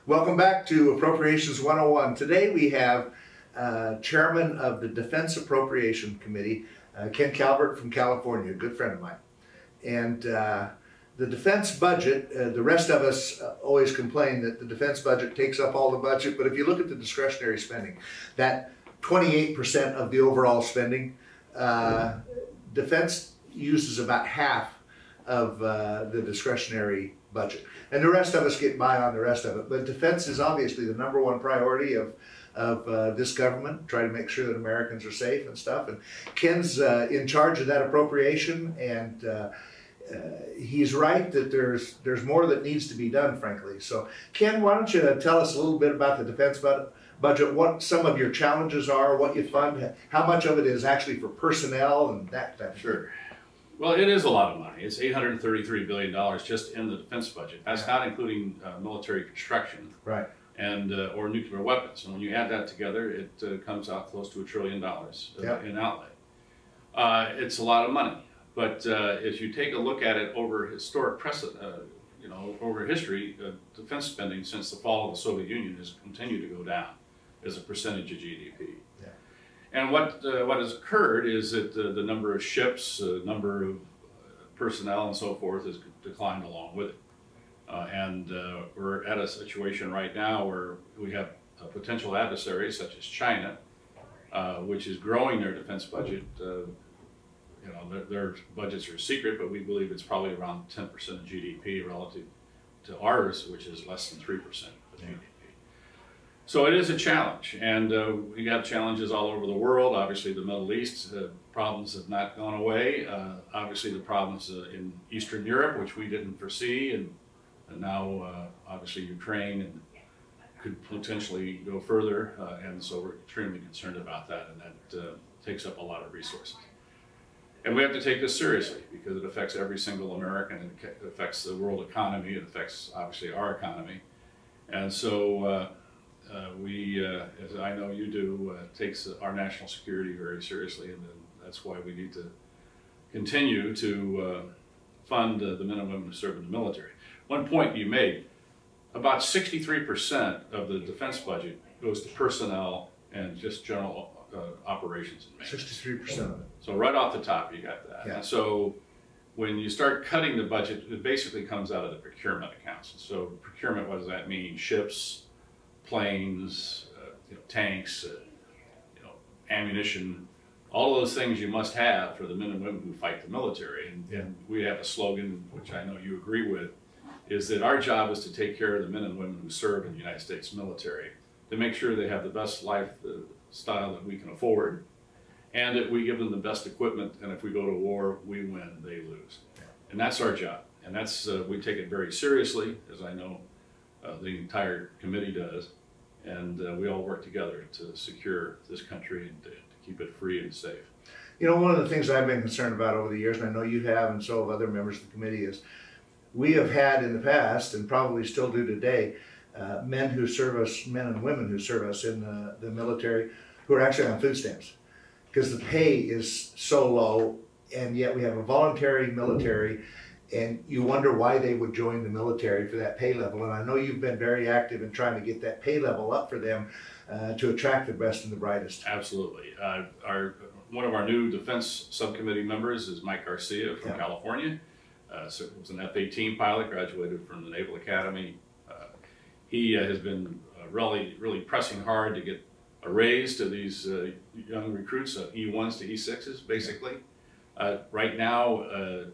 Welcome back to Appropriations 101. Today we have Chairman of the Defense Appropriation Committee, Ken Calvert from California, a good friend of mine. And the defense budget, the rest of us always complain that the defense budget takes up all the budget, but if you look at the discretionary spending, that 28% of the overall spending, defense uses about half of the discretionary budget. And the rest of us get by on the rest of it. But defense is obviously the #1 priority of this government, try to make sure that Americans are safe and stuff. And Ken's in charge of that appropriation, and he's right that there's more that needs to be done, frankly. So Ken, why don't you tell us a little bit about the defense budget, what some of your challenges are, what you fund, how much of it is actually for personnel and that type of thing. Sure. Well, it is a lot of money. It's $833 billion just in the defense budget. That's not including military construction, right, and or nuclear weapons. And when you add that together, it comes out close to $1 trillion in outlay. It's a lot of money. But as you take a look at it over historic precedent, over history, defense spending since the fall of the Soviet Union has continued to go down as a percentage of GDP. Yeah. And what has occurred is that the number of ships, number of personnel and so forth has declined along with it. And we're at a situation right now where we have potential adversaries such as China, which is growing their defense budget. Their budgets are secret, but we believe it's probably around 10% of GDP relative to ours, which is less than 3% of GDP. So it is a challenge, and we have challenges all over the world. Obviously, the Middle East problems have not gone away. Obviously, the problems in Eastern Europe, which we didn't foresee, and now obviously Ukraine and could potentially go further, and so we're extremely concerned about that, and that takes up a lot of resources. And we have to take this seriously because it affects every single American, it affects the world economy, it affects obviously our economy. And so we, as I know you do, takes our national security very seriously, and that's why we need to continue to fund the men and women who serve in the military. One point you made, about 63% of the defense budget goes to personnel and just general operations and maintenance. 63% of it. So right off the top, you got that. Yeah. And so when you start cutting the budget, it basically comes out of the procurement accounts. So procurement, what does that mean? Ships, planes, tanks, ammunition, all of those things you must have for the men and women who fight the military. And we have a slogan, which I know you agree with, is that our job is to take care of the men and women who serve in the United States military, to make sure they have the best lifestyle that we can afford, and that we give them the best equipment, and if we go to war, we win, they lose. And that's our job. And that's we take it very seriously, as I know the entire committee does, and we all work together to secure this country and to keep it free and safe. You know, one of the things I've been concerned about over the years, and I know you have, and so have other members of the committee, is we have had in the past, and probably still do today, men and women who serve us in the military who are actually on food stamps because the pay is so low, and yet we have a voluntary military, and you wonder why they would join the military for that pay level. And I know you've been very active in trying to get that pay level up for them to attract the best and the brightest. Absolutely. One of our new defense subcommittee members is Mike Garcia from California. So was an F-18 pilot, graduated from the Naval Academy. He has been really pressing hard to get a raise to these young recruits, E1s to E6s, basically. Right now, a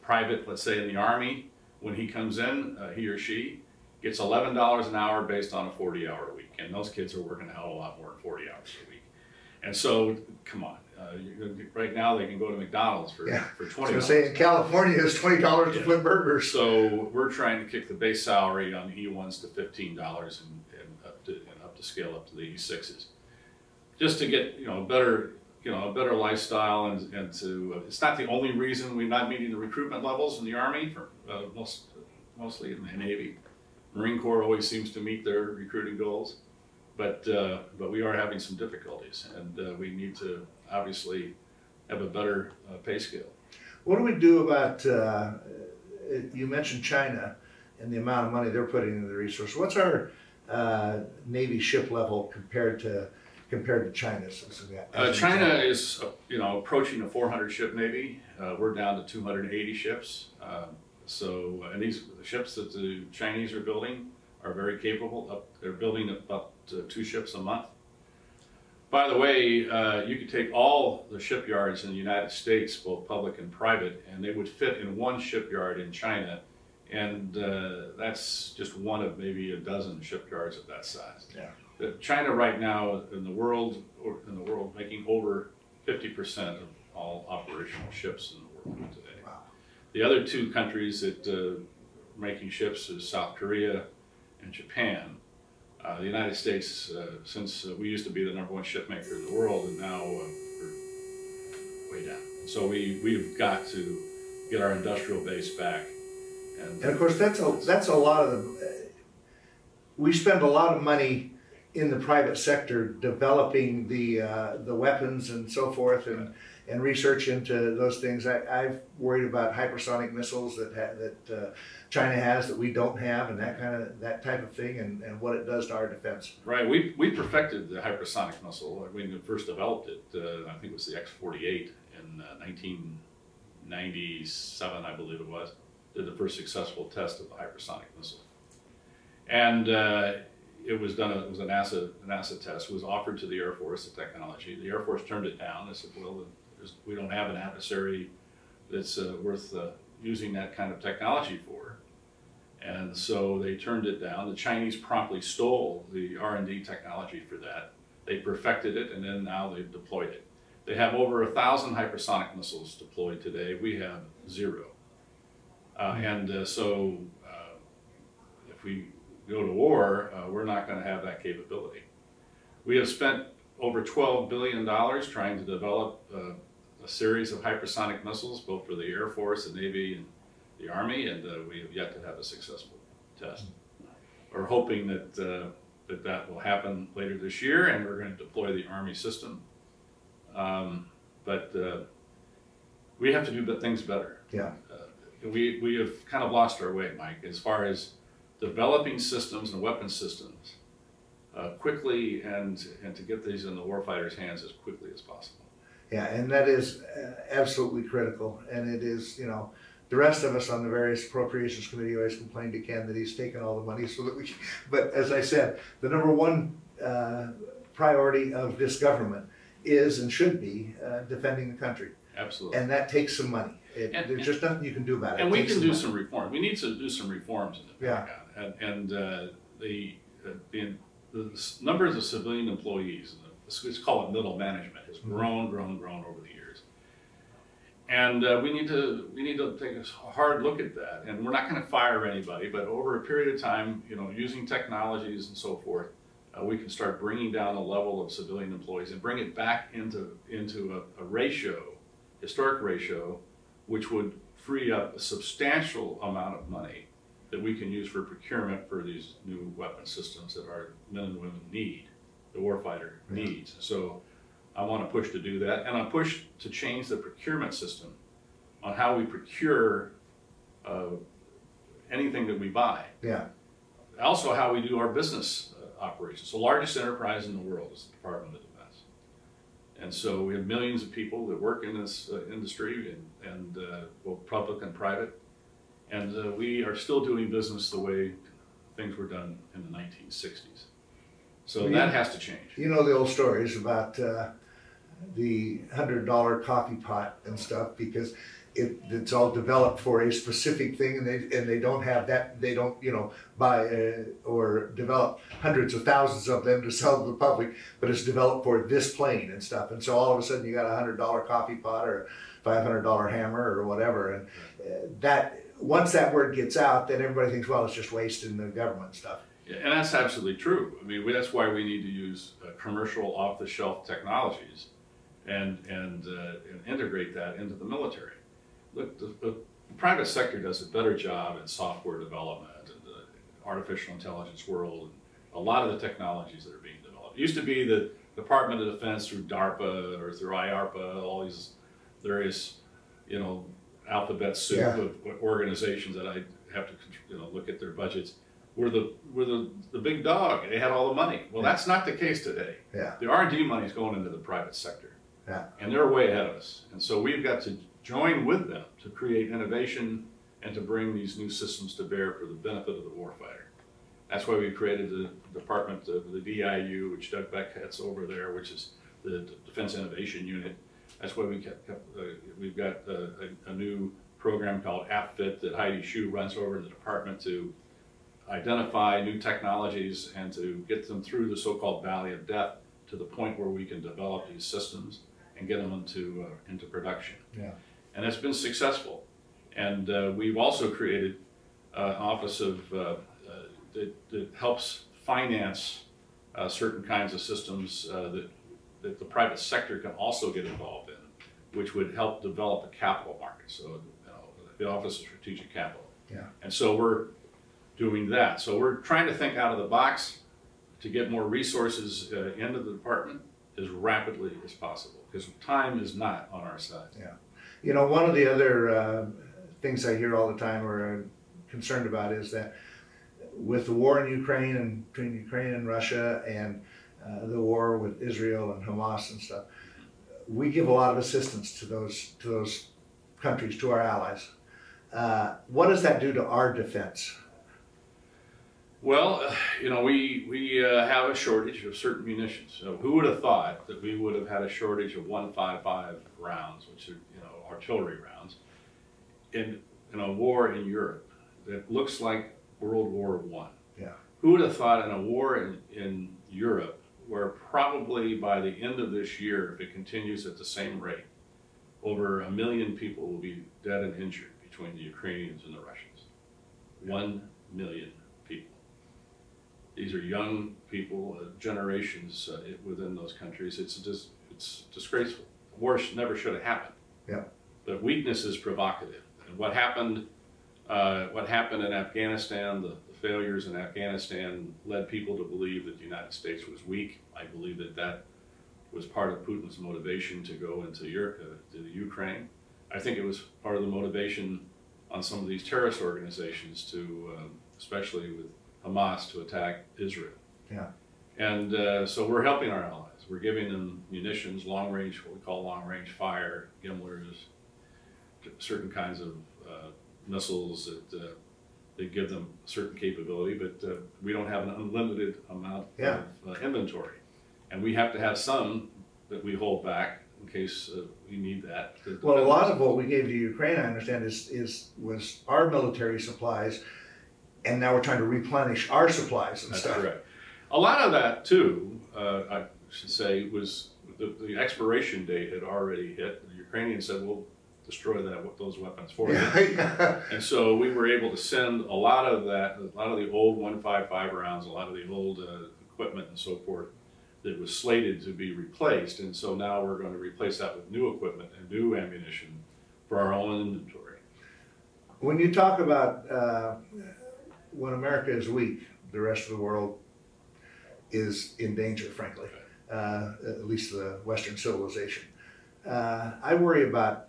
private, let's say in the Army, when he comes in, he or she gets $11 an hour based on a 40-hour week. And those kids are working a hell of a lot more than 40 hours a week. And so, come on. Right now they can go to McDonald's for $20. I was going to say in California it's $20 to flip burgers. So we're trying to kick the base salary on the E1s to $15 and up to scale up to the E6s, just to get a better lifestyle and to it's not the only reason we're not meeting the recruitment levels in the Army for mostly in the Navy. Marine Corps always seems to meet their recruiting goals. But we are having some difficulties, and we need to obviously have a better pay scale. What do we do about, you mentioned China and the amount of money they're putting into the resource. What's our Navy ship level compared to China's? China is approaching a 400 ship Navy. We're down to 280 ships. And the ships that the Chinese are building are very capable. They're building about 2 ships a month. By the way, you could take all the shipyards in the United States, both public and private, and they would fit in one shipyard in China. And that's just one of maybe a dozen shipyards of that size. Yeah. China right now in the world making over 50% of all operational ships in the world today. Wow. The other 2 countries that are making ships is South Korea and Japan. The United States, since we used to be the #1 ship maker in the world, and now we're way down. And so we've got to get our industrial base back. And of course, that's a lot of the. We spend a lot of money in the private sector developing the weapons and so forth, and research into those things. I've worried about hypersonic missiles that China has that we don't have, and that type of thing, and what it does to our defense. Right. We perfected the hypersonic missile. When we first developed it, I think it was the X-48 in 1997, I believe it was. Did the first successful test of the hypersonic missile, and it was done. It was a NASA test. It was offered to the Air Force, the technology. The Air Force turned it down. They said, "Well, we don't have an adversary that's worth using that kind of technology for," and so they turned it down. The Chinese promptly stole the R&D technology for that. They perfected it, and then now they've deployed it. They have over 1,000 hypersonic missiles deployed today. We have 0. So if we go to war, we're not going to have that capability. We have spent over $12 billion trying to develop a series of hypersonic missiles, both for the Air Force, the Navy, and the Army, and we have yet to have a successful test. We're hoping that that will happen later this year, and we're going to deploy the Army system. But we have to do things better. Yeah. We have kind of lost our way, Mike, as far as developing systems and weapon systems quickly and to get these in the warfighter's hands as quickly as possible. Yeah, and that is absolutely critical. And it is, the rest of us on the various appropriations committee always complain to Ken that he's taken all the money so that we can, but as I said, the #1 priority of this government is and should be defending the country. Absolutely. And that takes some money. There's just nothing you can do about it. And we can do some reform. We need to do some reforms in the Pentagon. Yeah. And the numbers of civilian employees, let's call it middle management, has grown over the years. And we need to take a hard look at that. And we're not going to fire anybody, but over a period of time, using technologies and so forth, we can start bringing down the level of civilian employees and bring it back into a ratio, historic ratio, which would free up a substantial amount of money that we can use for procurement for these new weapon systems that our men and women need, the warfighter needs. So I want to push to do that, and I push to change the procurement system on how we procure anything that we buy. Yeah. Also how we do our business operations. The largest enterprise in the world is the Department of Defense. And so we have millions of people that work in this industry, and both public and private. And we are still doing business the way things were done in the 1960s. So that has to change. You know the old stories about the $100 coffee pot and stuff, because it's all developed for a specific thing, and they don't have that. They don't buy or develop hundreds of thousands of them to sell to the public, but it's developed for this plane and stuff. And so all of a sudden you got a $100 coffee pot or $500 hammer or whatever, and that once that word gets out, then everybody thinks, well, it's just wasting the government stuff. Yeah, and that's absolutely true. I mean, that's why we need to use commercial off-the-shelf technologies and integrate that into the military. Look, the private sector does a better job in software development and the artificial intelligence world, and a lot of the technologies that are being developed. It used to be the Department of Defense through DARPA or through IARPA, all these various, alphabet soup of organizations that I have to look at their budgets. were the big dog. They had all the money. Well, that's not the case today. Yeah. The R&D money is going into the private sector. Yeah. And they're way ahead of us. And so we've got to join with them to create innovation and to bring these new systems to bear for the benefit of the warfighter. That's why we created the department, the DIU, which Doug Beck heads over there, which is the Defense Innovation Unit. That's why we've got a new program called AppFit that Heidi Shue runs over in the department to identify new technologies and to get them through the so-called valley of death to the point where we can develop these systems and get them into production. Yeah. And it's been successful. And we've also created an office that helps finance certain kinds of systems that the private sector can also get involved in, which would help develop a capital market. So, the Office of Strategic Capital. Yeah. And so we're doing that. So we're trying to think out of the box to get more resources into the department as rapidly as possible, because time is not on our side. Yeah. You know, one of the other things I hear all the time or I'm concerned about is that with the war in Ukraine and between Ukraine and Russia and the war with Israel and Hamas and stuff, we give a lot of assistance to those countries, to our allies. What does that do to our defense? Well, you know, we have a shortage of certain munitions. So who would have thought that we would have had a shortage of 155 rounds, which are, you know, artillery rounds, in a war in Europe that looks like World War I? Yeah. Who would have thought in a war in Europe, where probably by the end of this year, if it continues at the same rate, over 1 million people will be dead and injured between the Ukrainians and the Russians. 1 million people. These are young people, generations within those countries. It's disgraceful. War never should have happened. Yeah. But weakness is provocative. And what happened in Afghanistan, the failures in Afghanistan led people to believe that the United States was weak. I believe that was part of Putin's motivation to go into Europe, to the Ukraine. I think it was part of the motivation on some of these terrorist organizations to, especially with Hamas, to attack Israel. Yeah. And so we're helping our allies. We're giving them munitions, long range, what we call long range fire, Gimlers, certain kinds of missiles that give them certain capability, but we don't have an unlimited amount of inventory. And we have to have some that we hold back in case we need that. Well, a lot of what we gave to Ukraine, I understand, was our military supplies, and now we're trying to replenish our supplies and stuff. That's correct. A lot of that, too, I should say, was the expiration date had already hit. The Ukrainians said, we'll destroy those weapons for you. And so we were able to send a lot of the old 155 rounds, a lot of the old equipment and so forth that was slated to be replaced. And so now we're going to replace that with new equipment and new ammunition for our own inventory. When you talk about when America is weak, the rest of the world is in danger, frankly, at least the Western civilization. I worry about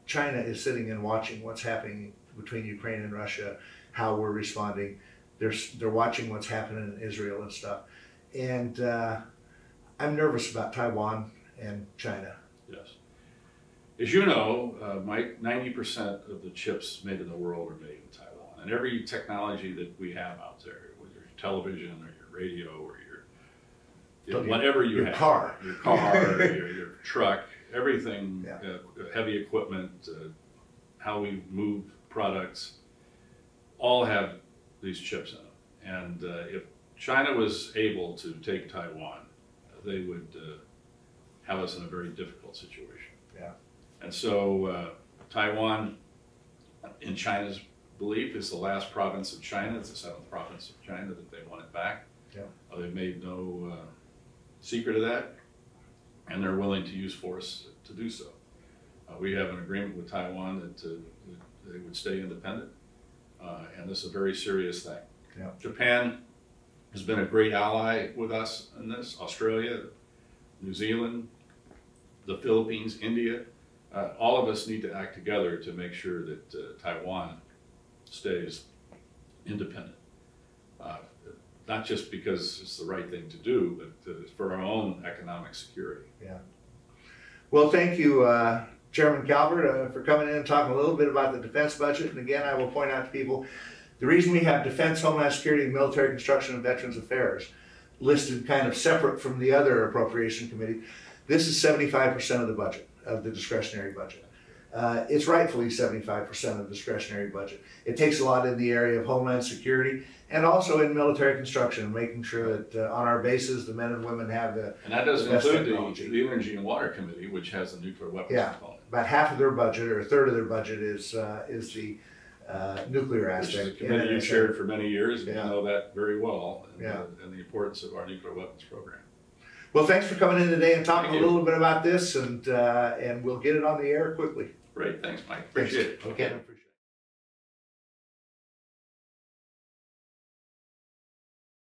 China is sitting and watching what's happening between Ukraine and Russia, how we're responding. They're watching what's happening in Israel and stuff. And I'm nervous about Taiwan and China. Yes. As you know, Mike, 90% of the chips made in the world are made in Taiwan. And every technology that we have out there, whether your television or your radio or whatever you have, your car, your truck, everything, heavy equipment, how we move products, all have these chips in them. And if China was able to take Taiwan, they would have us in a very difficult situation. Yeah. And so Taiwan, in China's belief, is the last province of China. It's the 7th province of China that they want it back. Yeah. They've made no secret of that, and they're willing to use force to do so. We have an agreement with Taiwan that they would stay independent, and this is a very serious thing. Yeah. Japan has been a great ally with us in this. Australia, New Zealand, the Philippines, India, all of us need to act together to make sure that Taiwan stays independent. Not just because it's the right thing to do, but for our own economic security. Yeah. Well, thank you, Chairman Calvert, for coming in and talking a little bit about the defense budget. And again, I will point out to people, the reason we have Defense, Homeland Security, Military Construction, and Veterans Affairs listed kind of separate from the other appropriation committee, this is 75% of the budget, of the discretionary budget. It's rightfully 75% of the discretionary budget. It takes a lot in the area of Homeland Security and also in military construction, making sure that on our bases, the men and women have the And that doesn't best include technology. the Energy and Water Committee, which has a nuclear weapons component. About half of their budget, or a third of their budget, is the nuclear Which is a aspect. committee you chaired for many years, and Yeah. you know that very well, and, Yeah. and the importance of our nuclear weapons program. Well, thanks for coming in today and talking Thank a you. little bit about this, and we'll get it on the air quickly. Great, thanks, Mike. Appreciate it. Okay.